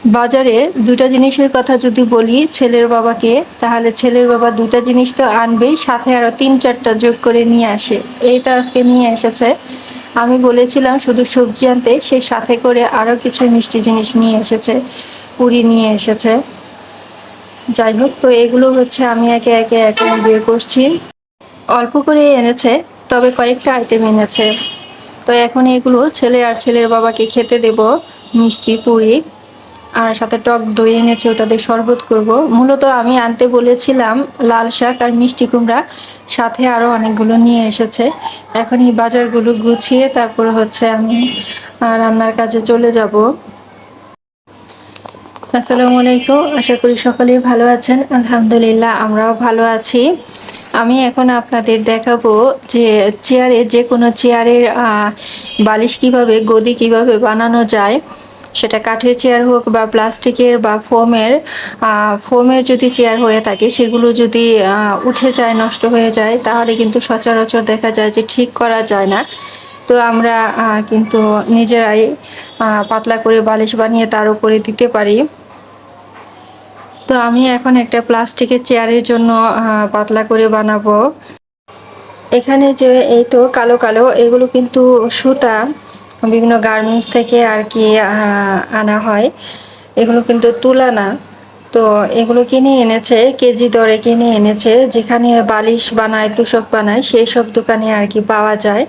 বাজারে দুটা জিনিসের কথা যদি বলি ছেলের বাবাকে, তাহলে ছেলের বাবা দুটা জিনিস তো আনবেই, সাথে আরো ৩-৪টা যোগ করে নিয়ে আসে। এই তো আজকে নিয়ে এসেছে। আমি বলেছিলাম শুধু সবজি আনতে, সে সাথে করে আরো কিছু মিষ্টি জিনিস নিয়ে এসেছে, পুরি নিয়ে এসেছে। যাই হোক, তো এগুলো হচ্ছে আমি একে একে এখন বের করছি। অল্প করে এনেছে, তবে কয়েকটা আইটেম এনেছে। তো এখন এগুলো ছেলে আর ছেলের বাবাকে খেতে দেব। মিষ্টি, পুরি আর সাথে টক দই এনেছে, ওটা দিয়ে শরবত করব। মূলত আমি আনতে বলেছিলাম লাল শাক আর মিষ্টি কুমড়া, সাথে আরো অনেকগুলো নিয়ে এসেছে। এখন এই বাজারগুলো গুছিয়ে তারপর হচ্ছে আমি রান্নার কাজে চলে যাব। আসসালামু আলাইকুম, আশা করি সকলেই ভালো আছেন। আলহামদুলিল্লাহ, আমরাও ভালো আছি। আমি এখন আপনাদের দেখাবো যে চেয়ারে, যে কোনো চেয়ারের বালিশ কিভাবে, গদি কিভাবে বানানো যায়। সেটা কাঠের চেয়ার হোক বা প্লাস্টিকের বা ফোমের যদি চেয়ার হয়ে থাকে, সেগুলো যদি উঠে যায়, নষ্ট হয়ে যায়, তাহলে কিন্তু সচরাচর দেখা যায় যে ঠিক করা যায় না। তো আমরা কিন্তু নিজেরাই পাতলা করে বালিশ বানিয়ে তার উপরে দিতে পারি। তো আমি এখন একটা প্লাস্টিকের চেয়ারের জন্য পাতলা করে বানাবো। এখানে যে এই তো কালো কালো এগুলো কিন্তু সুতা, বিভিন্ন গার্মেন্টস থেকে আর কি আনা হয়। এগুলো কিন্তু তুলা না। তো এগুলো কিনে এনেছে, কেজি দরে কিনে এনেছে। যেখানে বালিশ বানায়, তোশক বানায়, সেই সব দোকানে আর কি পাওয়া যায়।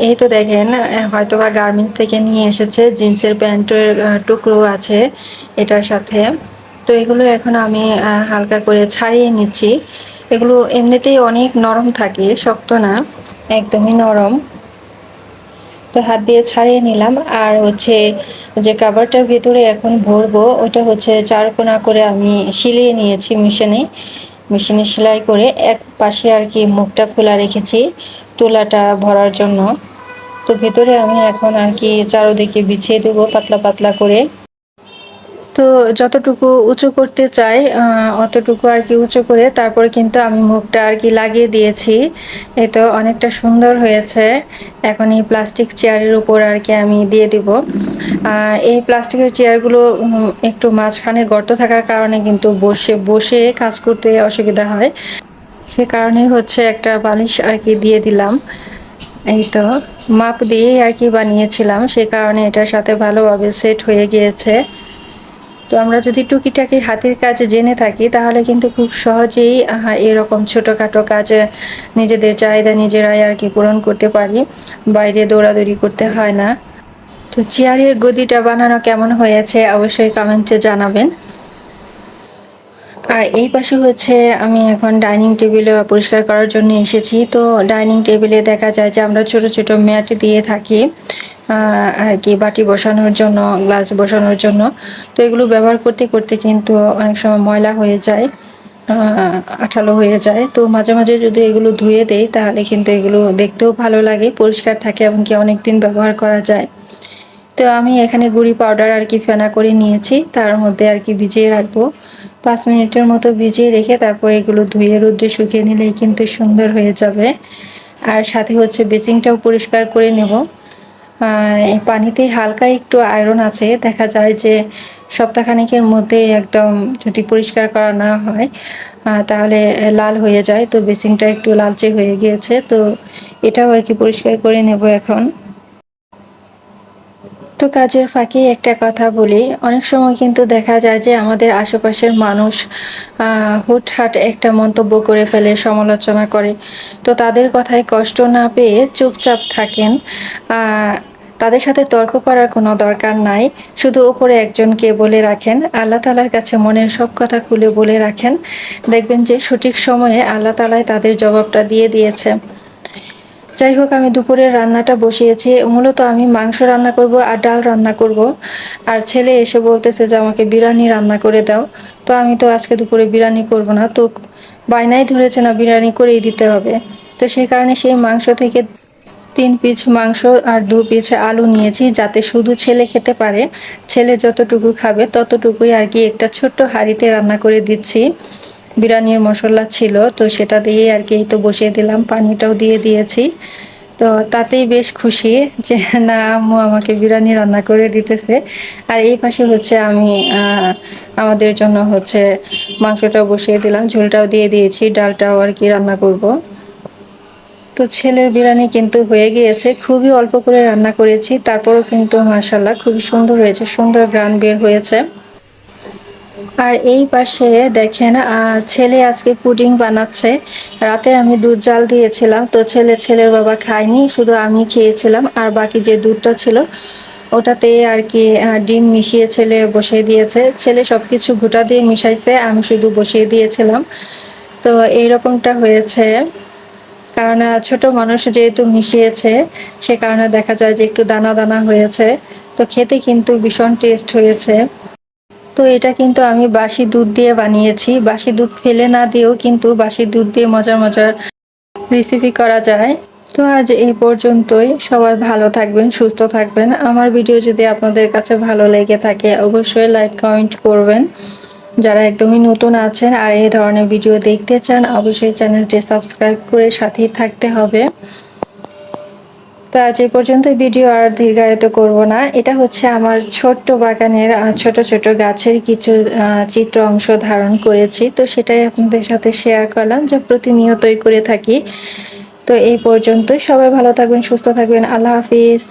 এই তো দেখেন, হয়তোবা গার্মেন্টস থেকে নিয়ে এসেছে। জিন্সের প্যান্টের টুকরো আছে এটার সাথে। তো এগুলো এখন আমি হালকা করে ছাড়িয়ে নিচ্ছি। এগুলো এমনিতেই অনেক নরম থাকে, শক্ত না, একদমই নরম। তো হাত দিয়ে ছাড়িয়ে নিলাম। আর হচ্ছে যে কাভারটার ভিতরে এখন ভরবো, ওটা হচ্ছে 4 কোনা করে আমি সিলিয়ে নিয়েছি মেশিনে সেলাই করে। এক পাশে আর কি মুখটা খোলা রেখেছি তুলাটা ভরার জন্য। তো ভেতরে আমি এখন আর কি চারোদিকে বিছিয়ে দেবো পাতলা পাতলা করে। তো যতটুকু উঁচু করতে চাই অতটুকু আর কি উঁচু করে তারপরে কিন্তু আমি মুখটা আর কি লাগিয়ে দিয়েছি। এই তো অনেকটা সুন্দর হয়েছে। এখন এই প্লাস্টিক চেয়ারের উপর আর কি আমি দিয়ে দিব। এই প্লাস্টিকের চেয়ারগুলো একটু মাঝখানে গর্ত থাকার কারণে কিন্তু বসে বসে কাজ করতে অসুবিধা হয়। সে কারণে হচ্ছে একটা বালিশ আর কি দিয়ে দিলাম। এই তো মাপ দিয়েই আর কি বানিয়েছিলাম, সে কারণে এটার সাথে ভালোভাবে সেট হয়ে গিয়েছে। তো আমরা যদি টুকিটাকি হাতের কাজ জেনে থাকি, তাহলে কিন্তু খুব সহজেই এরকম ছোটখাটো কাজে নিজেদের চাহিদা নিজেরাই আর কি পূরণ করতে পারি। বাইরে দৌড়াদৌড়ি করতে হয় না। তো চেয়ারের গদিটা বানানো কেমন হয়েছে অবশ্যই কমেন্টে জানাবেন। আর এই পাশে হচ্ছে আমি এখন ডাইনিং টেবিলে পরিষ্কার করার জন্য এসেছি। তো ডাইনিং টেবিলে দেখা যায় যে আমরা ছোট ছোট ম্যাট দিয়ে থাকি আর কি, বাটি বসানোর জন্য, গ্লাস বসানোর জন্য। তো এগুলো ব্যবহার করতে করতে কিন্তু অনেক সময় ময়লা হয়ে যায়, আঠালো হয়ে যায়। তো মাঝে মাঝে যদি এগুলো ধুয়ে দেই, তাহলে কিন্তু এগুলো দেখতেও ভালো লাগে, পরিষ্কার থাকে, এমনকি অনেক দিন ব্যবহার করা যায়। তো আমি এখানে গুঁড়ি পাউডার আর কি ফেনা করে নিয়েছি, তার মধ্যে আর কি ভিজিয়ে রাখবো। 5 মিনিটের মতো ভিজিয়ে রেখে তারপরে এগুলো ধুয়ে রোদ্রে শুকিয়ে নিলেই কিন্তু সুন্দর হয়ে যাবে। আর সাথে হচ্ছে বেসিনটাও পরিষ্কার করে নেব। এই পানিতে হালকা একটু আয়রন আছে, দেখা যায় যে সপ্তাহখানেকের মধ্যে একদম যদি পরিষ্কার করা না হয় তাহলে লাল হয়ে যায়। তো বেসিনটা একটু লালচে হয়ে গিয়েছে, তো এটাও আর কি পরিষ্কার করে নেব এখন। তো কাজের ফাঁকে একটা কথা বলি, অনেক সময় কিন্তু দেখা যায় যে আমাদের আশেপাশের মানুষ হুটহাট একটা মন্তব্য করে ফেলে, সমালোচনা করে। তো তাদের কথায় কষ্ট না পেয়ে চুপচাপ থাকেন। তাদের সাথে তর্ক করার কোনো দরকার নাই। শুধু ওপরে একজনকে বলে রাখেন, আল্লাহ তাআলার কাছে মনের সব কথা খুলে বলে রাখেন। দেখবেন যে সঠিক সময়ে আল্লাহ তাআলাই তাদের জবাবটা দিয়ে দিয়েছে। যাই হোক, আমি দুপুরের রান্নাটা বসিয়েছি। মূলত আমি মাংস রান্না করব আর ডাল রান্না করব। আর ছেলে এসে বলতেছে যে আমাকে বিরিয়ানি রান্না করে দাও। তো আমি তো আজকে দুপুরে বিরিয়ানি করব না, তো বায়নাই ধরেছে না বিরিয়ানি করেই দিতে হবে। তো সেই কারণে সেই মাংস থেকে 3 পিস মাংস আর 2 পিস আলু নিয়েছি, যাতে শুধু ছেলে খেতে পারে। ছেলে যতটুকু খাবে ততটুকুই আর কি একটা ছোট্ট হাঁড়িতে রান্না করে দিচ্ছি। বিরিয়ানির মশলা ছিল, তো সেটা দিয়ে আর কি এই তো বসিয়ে দিলাম, পানিটাও দিয়ে দিয়েছি। তো তাতেই বেশ খুশি যে না আম্মু আমাকে বিরিয়ানি রান্না করে দিতেছে। আর এই পাশে হচ্ছে আমি আমাদের জন্য হচ্ছে মাংসটাও বসিয়ে দিলাম, ঝোলটাও দিয়ে দিয়েছি, ডালটাও আর কি রান্না করব। তো ছেলের বিরিয়ানি কিন্তু হয়ে গিয়েছে, খুবই অল্প করে রান্না করেছি, তারপরও কিন্তু মাশাআল্লাহ খুবই সুন্দর হয়েছে, সুন্দর ঘ্রাণ বের হয়েছে। আর এই পাশে দেখেন ছেলে আজকে পুডিং বানাচ্ছে। রাতে আমি দুধ জাল দিয়েছিলাম, তো ছেলের বাবা খায়নি, শুধু আমি খেয়েছিলাম। আর বাকি যে দুধটা ছিল ওটাতে আর কি ডিম মিশিয়ে ছেলে বসিয়ে দিয়েছে। ছেলে সবকিছু ঘুটা দিয়ে মিশাইছে, আমি শুধু বসিয়ে দিয়েছিলাম। তো এইরকমটা হয়েছে, কারণ ছোট মানুষ যেহেতু মিশিয়েছে, সে কারণে দেখা যায় যে একটু দানা দানা হয়েছে। তো খেতে কিন্তু ভীষণ টেস্ট হয়েছে। তো এটা কিন্তু আমি বাসি দুধ দিয়ে বানিয়েছি, বাসি দুধ ফেলে না দিয়েও কিন্তু বাসি দুধ দিয়ে মজার মজার রেসিপি করা যায়। তো আজ এই পর্যন্তই, সবাই ভালো থাকবেন, সুস্থ থাকবেন। আমার ভিডিও যদি আপনাদের কাছে ভালো লেগে থাকে অবশ্যই লাইক কমেন্ট করবেন। যারা একদমই নতুন আছেন আর এই ধরনের ভিডিও দেখতে চান অবশ্যই চ্যানেলটি সাবস্ক্রাইব করে সাথেই থাকতে হবে। তো আজ এই পর্যন্ত, ভিডিও আর দীর্ঘায়িত করব না। এটা হচ্ছে আমার ছোট্ট বাগানের ছোট ছোট গাছের কিছু চিত্র অংশ ধারণ করেছি, তো সেটাই আপনাদের সাথে শেয়ার করলাম, যা প্রতিনিয়তই করে থাকি। তো এই পর্যন্তই, সবাই ভালো থাকবেন, সুস্থ থাকবেন, আল্লাহ হাফিজ।